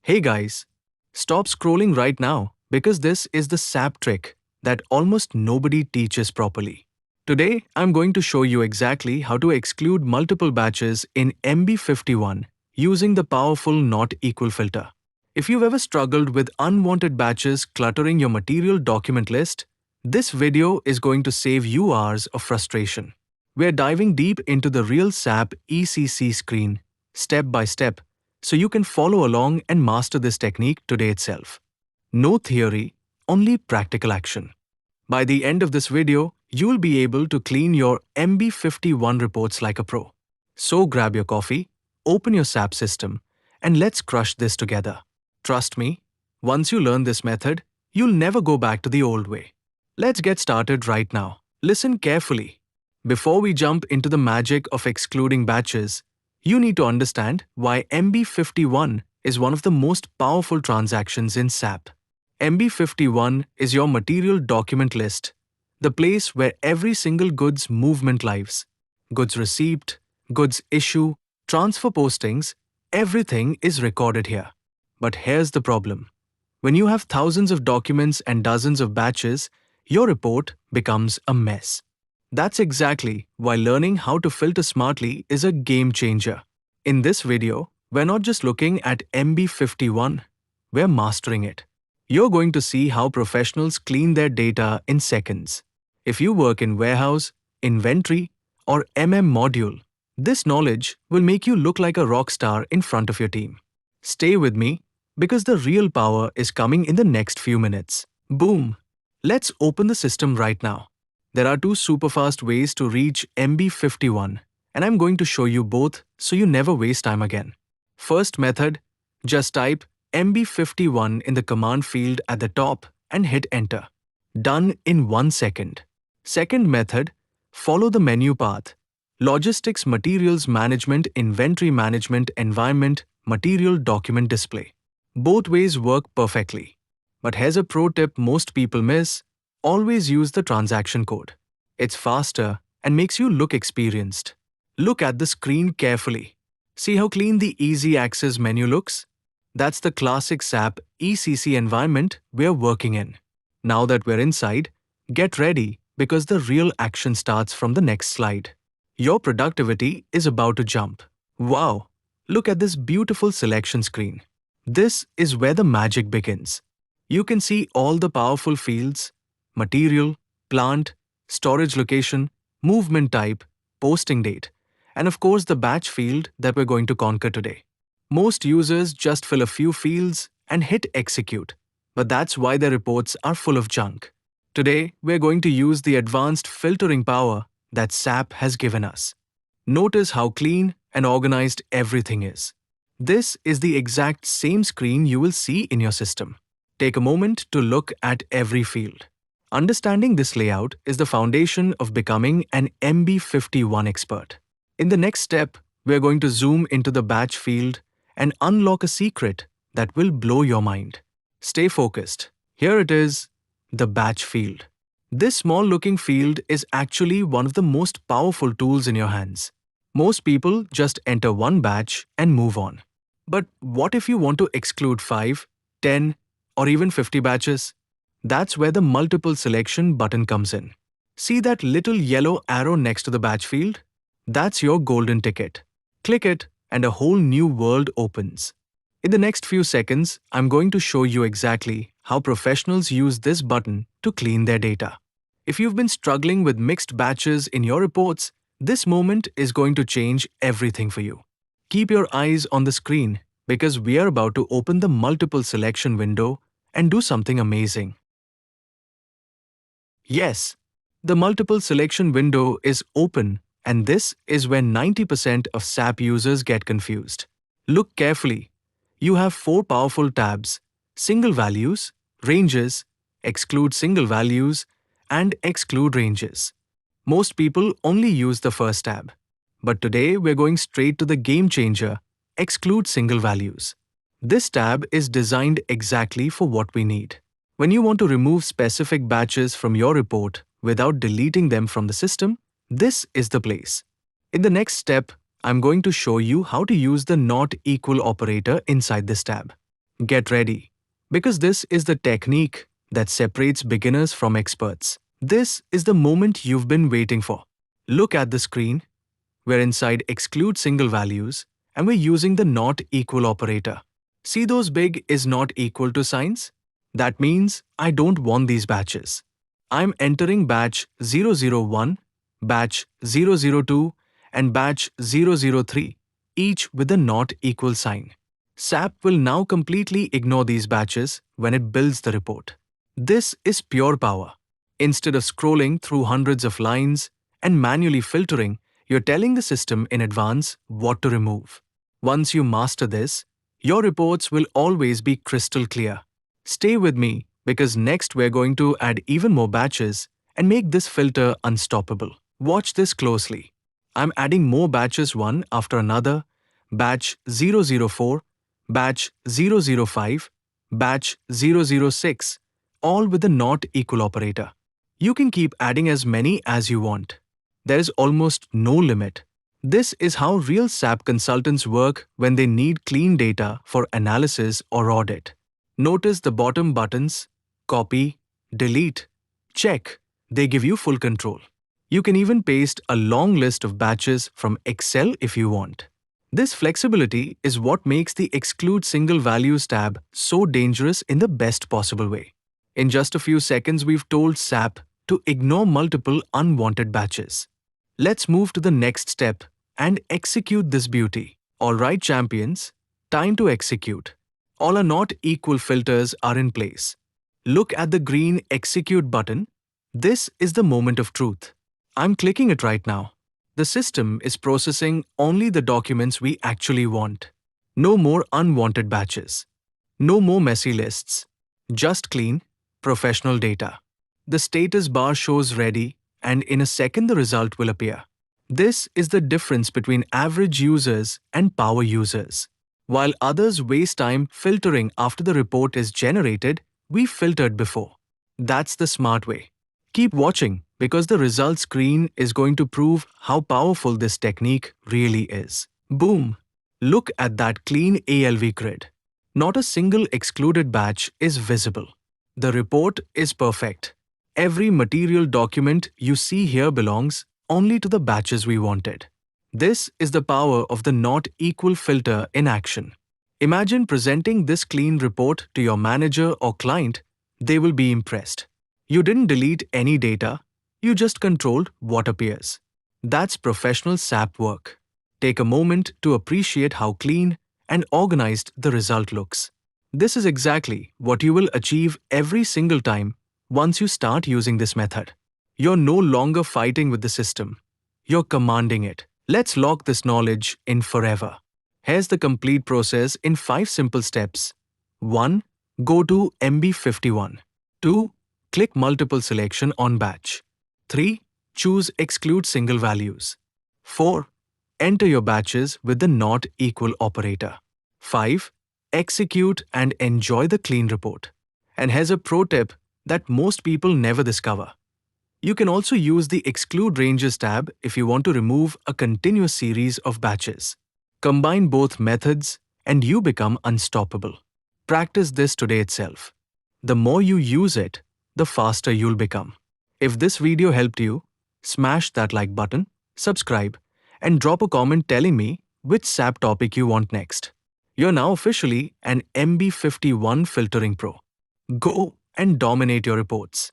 Hey guys, stop scrolling right now because this is the SAP trick that almost nobody teaches properly. Today, I'm going to show you exactly how to exclude multiple batches in MB51 using the powerful not equal filter. If you've ever struggled with unwanted batches cluttering your material document list, this video is going to save you hours of frustration. We're diving deep into the real SAP ECC screen, step by step, so you can follow along and master this technique today itself. No theory, only practical action. By the end of this video, you'll be able to clean your MB51 reports like a pro. So grab your coffee, open your SAP system, and let's crush this together. Trust me, once you learn this method, you'll never go back to the old way. Let's get started right now. Listen carefully. Before we jump into the magic of excluding batches, you need to understand why MB51 is one of the most powerful transactions in SAP. MB51 is your material document list, the place where every single goods movement lives. Goods receipt, goods issue, transfer postings, everything is recorded here. But here's the problem. When you have thousands of documents and dozens of batches, your report becomes a mess. That's exactly why learning how to filter smartly is a game changer. In this video, we're not just looking at MB51, we're mastering it. You're going to see how professionals clean their data in seconds. If you work in warehouse, inventory, or MM module, this knowledge will make you look like a rock star in front of your team. Stay with me, because the real power is coming in the next few minutes. Boom! Let's open the system right now. There are two super fast ways to reach MB51, and I'm going to show you both so you never waste time again. First method, just type MB51 in the command field at the top and hit enter. Done in 1 second. Second method, follow the menu path. Logistics Materials Management, Inventory Management, Environment, Material Document Display. Both ways work perfectly. But here's a pro tip most people miss. Always use the transaction code. It's faster and makes you look experienced. Look at the screen carefully. See how clean the Easy Access menu looks? That's the classic SAP ECC environment we're working in. Now that we're inside, get ready because the real action starts from the next slide. Your productivity is about to jump. Wow! Look at this beautiful selection screen. This is where the magic begins. You can see all the powerful fields: material, plant, storage location, movement type, posting date, and of course the batch field that we're going to conquer today. Most users just fill a few fields and hit execute, but that's why their reports are full of junk. Today, we're going to use the advanced filtering power that SAP has given us. Notice how clean and organized everything is. This is the exact same screen you will see in your system. Take a moment to look at every field. Understanding this layout is the foundation of becoming an MB51 expert. In the next step, we're going to zoom into the batch field and unlock a secret that will blow your mind. Stay focused. Here it is, the batch field. This small-looking field is actually one of the most powerful tools in your hands. Most people just enter one batch and move on. But what if you want to exclude 5, 10, or even 50 batches? That's where the multiple selection button comes in. See that little yellow arrow next to the batch field? That's your golden ticket. Click it and a whole new world opens. In the next few seconds, I'm going to show you exactly how professionals use this button to clean their data. If you've been struggling with mixed batches in your reports, this moment is going to change everything for you. Keep your eyes on the screen because we are about to open the multiple selection window and do something amazing. Yes, the multiple selection window is open, and this is where 90% of SAP users get confused. Look carefully. You have 4 powerful tabs: Single Values, Ranges, Exclude Single Values, and Exclude Ranges. Most people only use the first tab. But today we're going straight to the game changer, Exclude Single Values. This tab is designed exactly for what we need. When you want to remove specific batches from your report without deleting them from the system, this is the place. In the next step, I'm going to show you how to use the not equal operator inside this tab. Get ready, because this is the technique that separates beginners from experts. This is the moment you've been waiting for. Look at the screen. We're inside exclude single values, and we're using the not equal operator. See those big is not equal to signs? That means I don't want these batches. I'm entering batch 001, batch 002, and batch 003, each with a not equal sign. SAP will now completely ignore these batches when it builds the report. This is pure power. Instead of scrolling through hundreds of lines and manually filtering, you're telling the system in advance what to remove. Once you master this, your reports will always be crystal clear. Stay with me, because next we're going to add even more batches and make this filter unstoppable. Watch this closely. I'm adding more batches one after another: batch 004, batch 005, batch 006, all with the not equal operator. You can keep adding as many as you want. There is almost no limit. This is how real SAP consultants work when they need clean data for analysis or audit. Notice the bottom buttons: copy, delete, check. They give you full control. You can even paste a long list of batches from Excel if you want. This flexibility is what makes the Exclude Single Values tab so dangerous in the best possible way. In just a few seconds, we've told SAP to ignore multiple unwanted batches. Let's move to the next step and execute this beauty. Alright, champions, time to execute. All our not equal filters are in place. Look at the green Execute button. This is the moment of truth. I'm clicking it right now. The system is processing only the documents we actually want. No more unwanted batches. No more messy lists. Just clean, professional data. The status bar shows ready, and in a second the result will appear. This is the difference between average users and power users. While others waste time filtering after the report is generated, we filtered before. That's the smart way. Keep watching, because the result screen is going to prove how powerful this technique really is. Boom! Look at that clean ALV grid. Not a single excluded batch is visible. The report is perfect. Every material document you see here belongs only to the batches we wanted. This is the power of the not equal filter in action. Imagine presenting this clean report to your manager or client. They will be impressed. You didn't delete any data, you just controlled what appears. That's professional SAP work. Take a moment to appreciate how clean and organized the result looks. This is exactly what you will achieve every single time once you start using this method. You're no longer fighting with the system. You're commanding it. Let's lock this knowledge in forever. Here's the complete process in 5 simple steps. 1. Go to MB51. 2. Click multiple selection on batch. 3. Choose Exclude Single Values. 4. Enter your batches with the not equal operator. 5. Execute and enjoy the clean report. And here's a pro tip that most people never discover. You can also use the Exclude Ranges tab if you want to remove a continuous series of batches. Combine both methods and you become unstoppable. Practice this today itself. The more you use it, the faster you'll become. If this video helped you, smash that like button, subscribe, and drop a comment telling me which SAP topic you want next. You're now officially an MB51 filtering pro. Go and dominate your reports.